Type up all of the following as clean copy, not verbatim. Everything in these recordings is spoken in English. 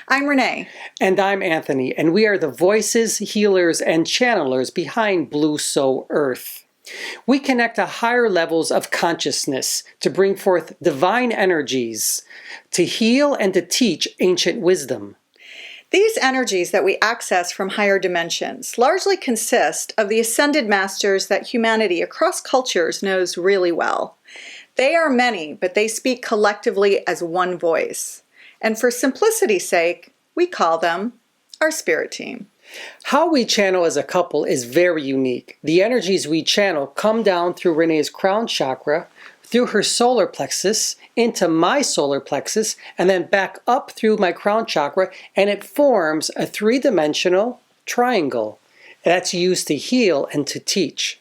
I'm Renee. And I'm Anthony, and we are the voices, healers, and channelers behind Blue Soul Earth. We connect to higher levels of consciousness to bring forth divine energies, to heal and to teach ancient wisdom. These energies that we access from higher dimensions largely consist of the ascended masters that humanity across cultures knows really well. They are many, but they speak collectively as one voice. And for simplicity's sake, we call them our spirit team. How we channel as a couple is very unique. The energies we channel come down through Renee's crown chakra, through her solar plexus, into my solar plexus, and then back up through my crown chakra, and it forms a three-dimensional triangle that's used to heal and to teach.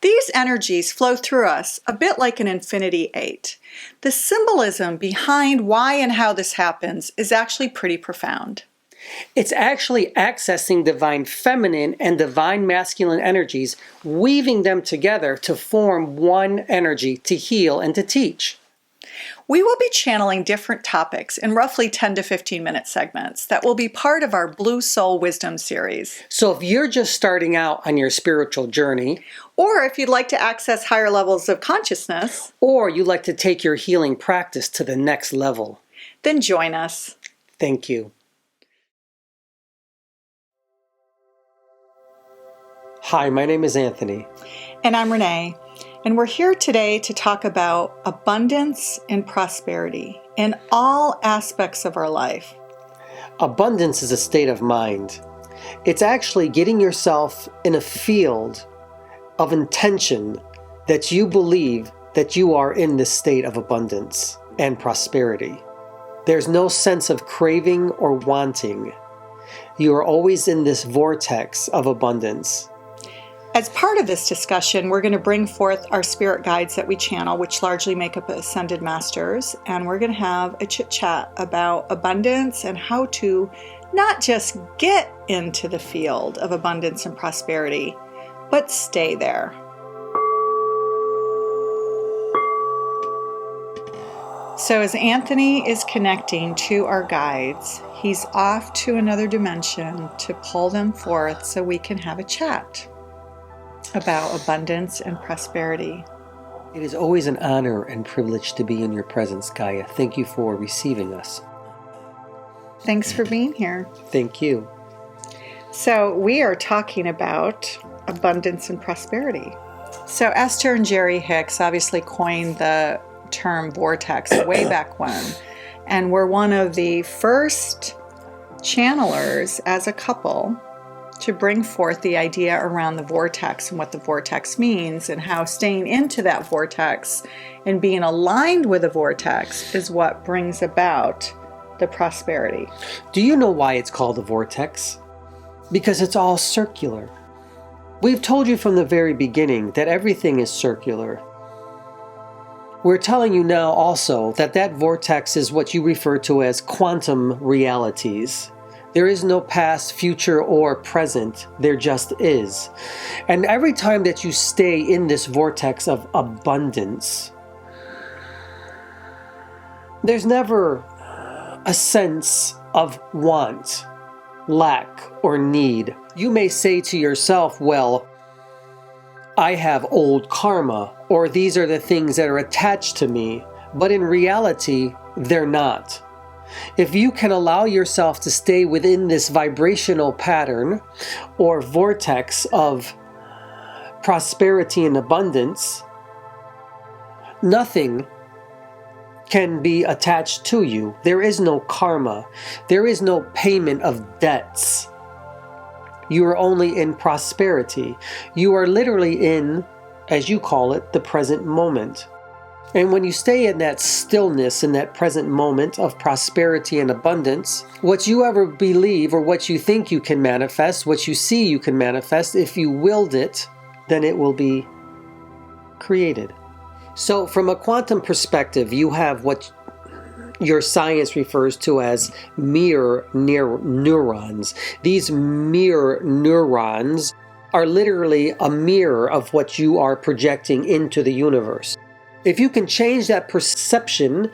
These energies flow through us a bit like an infinity 8. The symbolism behind why and how this happens is actually pretty profound. It's actually accessing divine feminine and divine masculine energies, weaving them together to form one energy to heal and to teach. We will be channeling different topics in roughly 10 to 15 minute segments that will be part of our Blue Soul Wisdom series. So if you're just starting out on your spiritual journey, or if you'd like to access higher levels of consciousness, or you'd like to take your healing practice to the next level, then join us. Thank you. Hi, my name is Anthony. And I'm Renee. And we're here today to talk about abundance and prosperity in all aspects of our life. Abundance is a state of mind. It's actually getting yourself in a field of intention that you believe that you are in this state of abundance and prosperity. There's no sense of craving or wanting. You are always in this vortex of abundance. As part of this discussion, we're going to bring forth our spirit guides that we channel, which largely make up Ascended Masters, and we're going to have a chit-chat about abundance and how to not just get into the field of abundance and prosperity, but stay there. So as Anthony is connecting to our guides, he's off to another dimension to pull them forth so we can have a chat about abundance and prosperity. It is always an honor and privilege to be in your presence, Gaia. Thank you for receiving us. Thanks for being here. Thank you. So we are talking about abundance and prosperity. So Esther and Jerry Hicks obviously coined the term vortex way back when, and were one of the first channelers as a couple to bring forth the idea around the vortex and what the vortex means, and how staying into that vortex and being aligned with the vortex is what brings about the prosperity. Do you know why it's called a vortex? Because it's all circular. We've told you from the very beginning that everything is circular. We're telling you now also that that vortex is what you refer to as quantum realities. There is no past, future, or present. There just is. And every time that you stay in this vortex of abundance, there's never a sense of want, lack, or need. You may say to yourself, well, I have old karma, or these are the things that are attached to me. But in reality, they're not. If you can allow yourself to stay within this vibrational pattern or vortex of prosperity and abundance, nothing can be attached to you. There is no karma. There is no payment of debts. You are only in prosperity. You are literally in, as you call it, the present moment. And when you stay in that stillness, in that present moment of prosperity and abundance, what you ever believe or what you think you can manifest, what you see you can manifest, if you willed it, then it will be created. So from a quantum perspective, you have what your science refers to as mirror neurons. These mirror neurons are literally a mirror of what you are projecting into the universe. If you can change that perception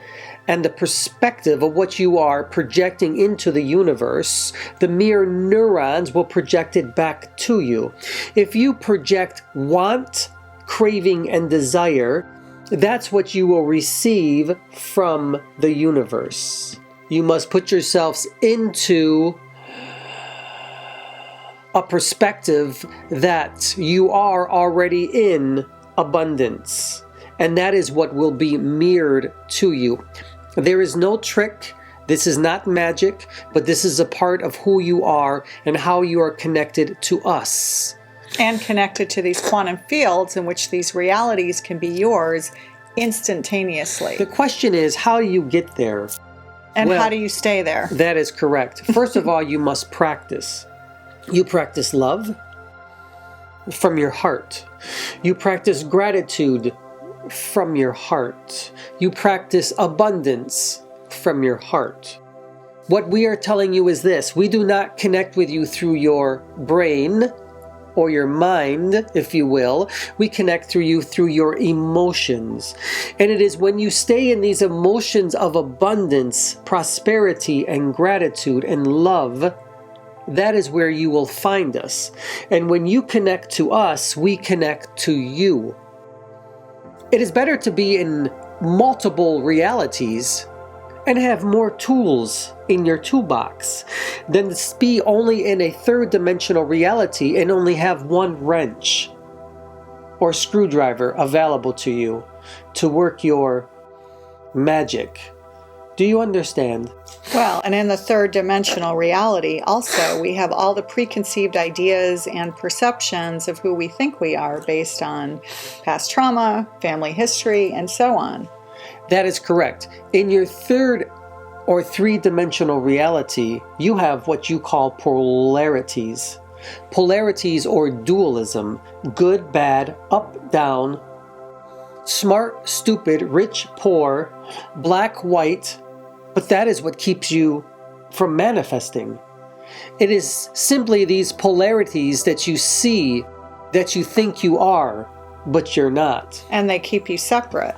and the perspective of what you are projecting into the universe, the mere neurons will project it back to you. If you project want, craving, and desire, that's what you will receive from the universe. You must put yourselves into a perspective that you are already in abundance. And that is what will be mirrored to you. There is no trick. This is not magic, but this is a part of who you are and how you are connected to us. And connected to these quantum fields in which these realities can be yours instantaneously. The question is, how do you get there? And how do you stay there? That is correct. First of all, you must practice. You practice love from your heart. You practice gratitude from your heart. You practice abundance from your heart. What we are telling you is this: we do not connect with you through your brain or your mind, if you will. We connect through you through your emotions. And it is when you stay in these emotions of abundance, prosperity, and gratitude and love, that is where you will find us. And when you connect to us, we connect to you. It is better to be in multiple realities and have more tools in your toolbox than to be only in a third dimensional reality and only have one wrench or screwdriver available to you to work your magic. Do you understand? Well, and in the third dimensional reality also, we have all the preconceived ideas and perceptions of who we think we are based on past trauma, family history, and so on. That is correct. In your third or three-dimensional reality, you have what you call polarities. Polarities or dualism: good, bad, up, down, smart, stupid, rich, poor, black, white. But that is what keeps you from manifesting. It is simply these polarities that you see, that you think you are, but you're not. And they keep you separate.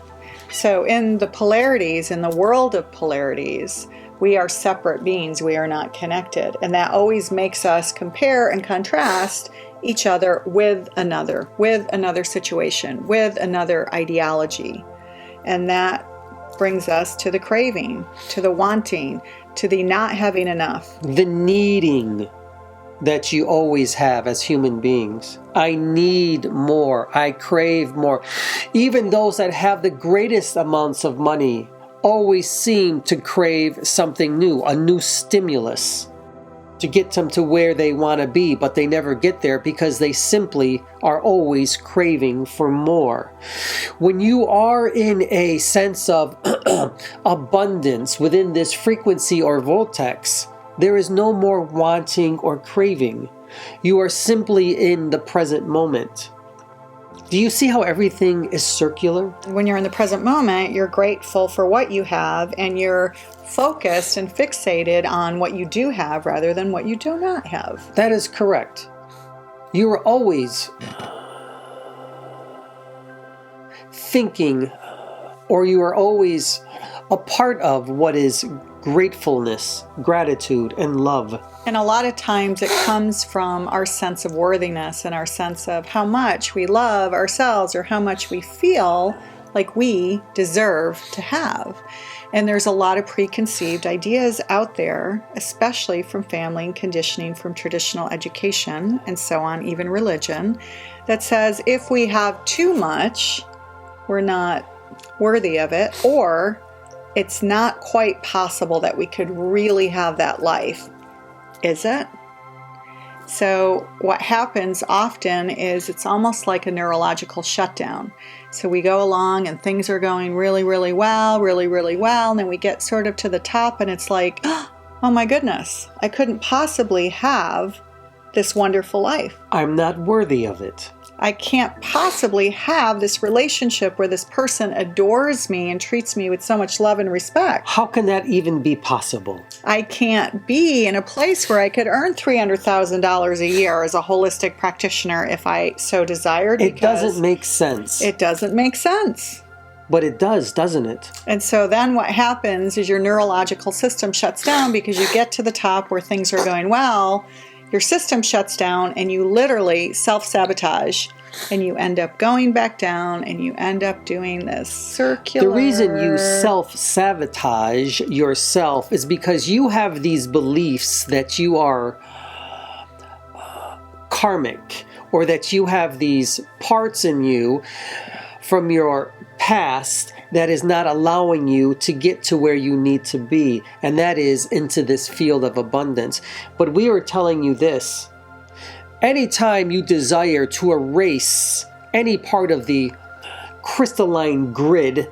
So in the polarities, in the world of polarities, we are separate beings. We are not connected. And that always makes us compare and contrast each other with another situation, with another ideology. And that brings us to the craving, to the wanting, to the not having enough. The needing that you always have as human beings. I need more. I crave more. Even those that have the greatest amounts of money always seem to crave something new, a new stimulus to get them to where they want to be, but they never get there because they simply are always craving for more. When you are in a sense of abundance within this frequency or vortex, there is no more wanting or craving. You are simply in the present moment. Do you see how everything is circular? When you're in the present moment, you're grateful for what you have, and you're focused and fixated on what you do have rather than what you do not have. That is correct. You are always thinking, or you are always a part of what is gratefulness, gratitude, and love. And a lot of times it comes from our sense of worthiness and our sense of how much we love ourselves or how much we feel like we deserve to have. And there's a lot of preconceived ideas out there, especially from family and conditioning, from traditional education and so on, even religion, that says if we have too much, we're not worthy of it, or it's not quite possible that we could really have that life. Is it? So what happens often is it's almost like a neurological shutdown. So we go along and things are going really, really well, and then we get sort of to the top and it's like, oh my goodness, I couldn't possibly have this wonderful life. I'm not worthy of it. I can't possibly have this relationship where this person adores me and treats me with so much love and respect. How can that even be possible? I can't be in a place where I could earn $300,000 a year as a holistic practitioner if I so desired. It doesn't make sense. It doesn't make sense. But it does, doesn't it? And so then what happens is your neurological system shuts down because you get to the top where things are going well. Your system shuts down and you literally self-sabotage. And you end up going back down and you end up doing this circular... The reason you self-sabotage yourself is because you have these beliefs that you are karmic, or that you have these parts in you from your past that is not allowing you to get to where you need to be, and that is into this field of abundance. But we are telling you this: anytime you desire to erase any part of the crystalline grid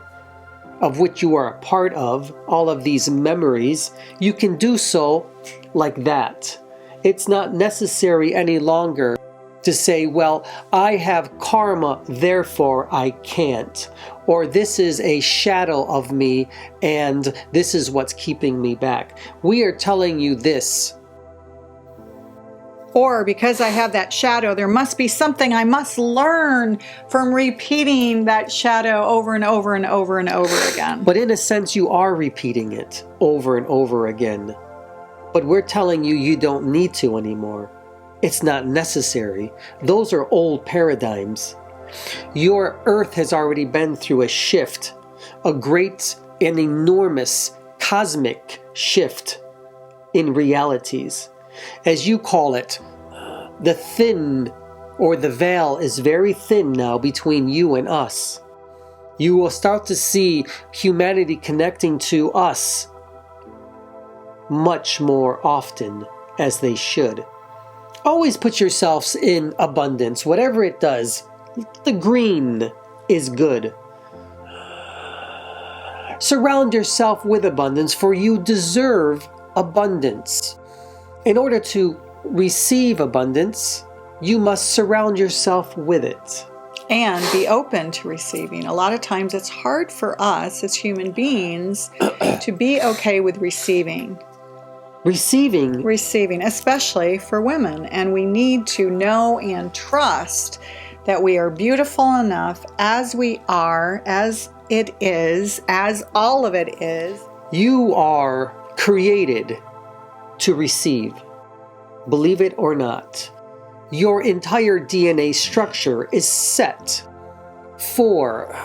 of which you are a part of, all of these memories, you can do so like that. It's not necessary any longer to say, well, I have karma, therefore I can't. Or this is a shadow of me and this is what's keeping me back. We are telling you this. Or because I have that shadow, there must be something I must learn from repeating that shadow over and over and over and over again. But in a sense, you are repeating it over and over again. But we're telling you, you don't need to anymore. It's not necessary. Those are old paradigms. Your earth has already been through a shift, a great and enormous cosmic shift in realities. As you call it, the thin or the veil is very thin now between you and us. You will start to see humanity connecting to us much more often, as they should. Always put yourselves in abundance, whatever it does. The green is good. Surround yourself with abundance, for you deserve abundance. In order to receive abundance, you must surround yourself with it. And be open to receiving. A lot of times it's hard for us as human beings to be okay with receiving. Receiving, especially for women. And we need to know and trust that we are beautiful enough as we are, as it is, as all of it is. You are created to receive. Believe it or not. Your entire DNA structure is set for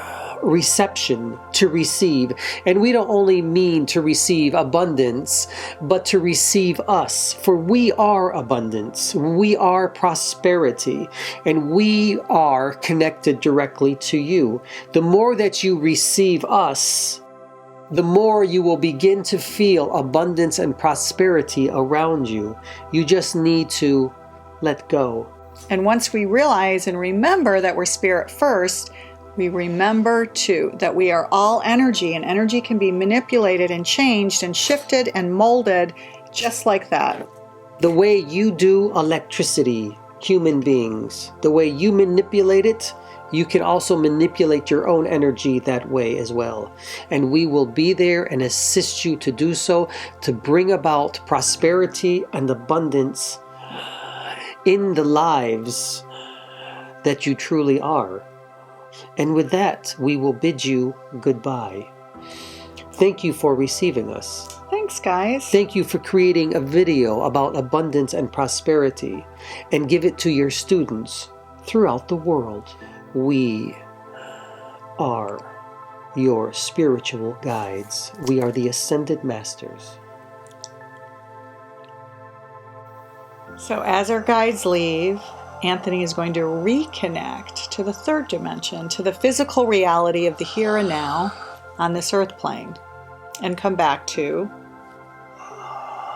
reception, to receive. And we don't only mean to receive abundance, but to receive us. For we are abundance, we are prosperity, and we are connected directly to you. The more that you receive us, the more you will begin to feel abundance and prosperity around you. You just need to let go. And once we realize and remember that we're spirit first, we remember too that we are all energy, and energy can be manipulated and changed and shifted and molded just like that. The way you do electricity, human beings, the way you manipulate it, you can also manipulate your own energy that way as well. And we will be there and assist you to do so, to bring about prosperity and abundance in the lives that you truly are. And with that, we will bid you goodbye. Thank you for receiving us. Thanks, guys. Thank you for creating a video about abundance and prosperity, and give it to your students throughout the world. We are your spiritual guides. We are the Ascended Masters. So as our guides leave, Anthony is going to reconnect to the third dimension, to the physical reality of the here and now on this earth plane, and come back to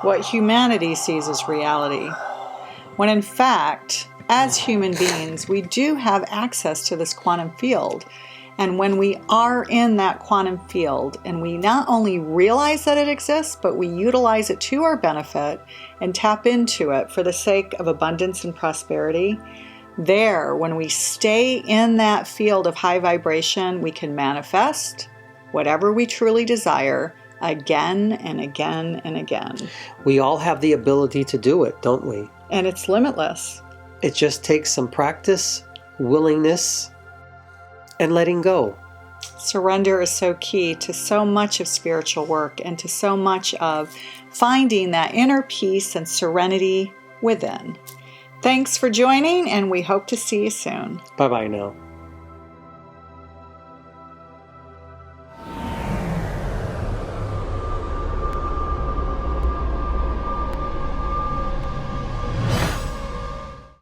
what humanity sees as reality. When in fact, as human beings, we do have access to this quantum field. And when we are in that quantum field and we not only realize that it exists, but we utilize it to our benefit and tap into it for the sake of abundance and prosperity, there, when we stay in that field of high vibration, we can manifest whatever we truly desire again and again and again. We all have the ability to do it, don't we? And it's limitless. It just takes some practice, willingness, and letting go. Surrender is so key to so much of spiritual work and to so much of finding that inner peace and serenity within. Thanks for joining, and we hope to see you soon. Bye-bye now.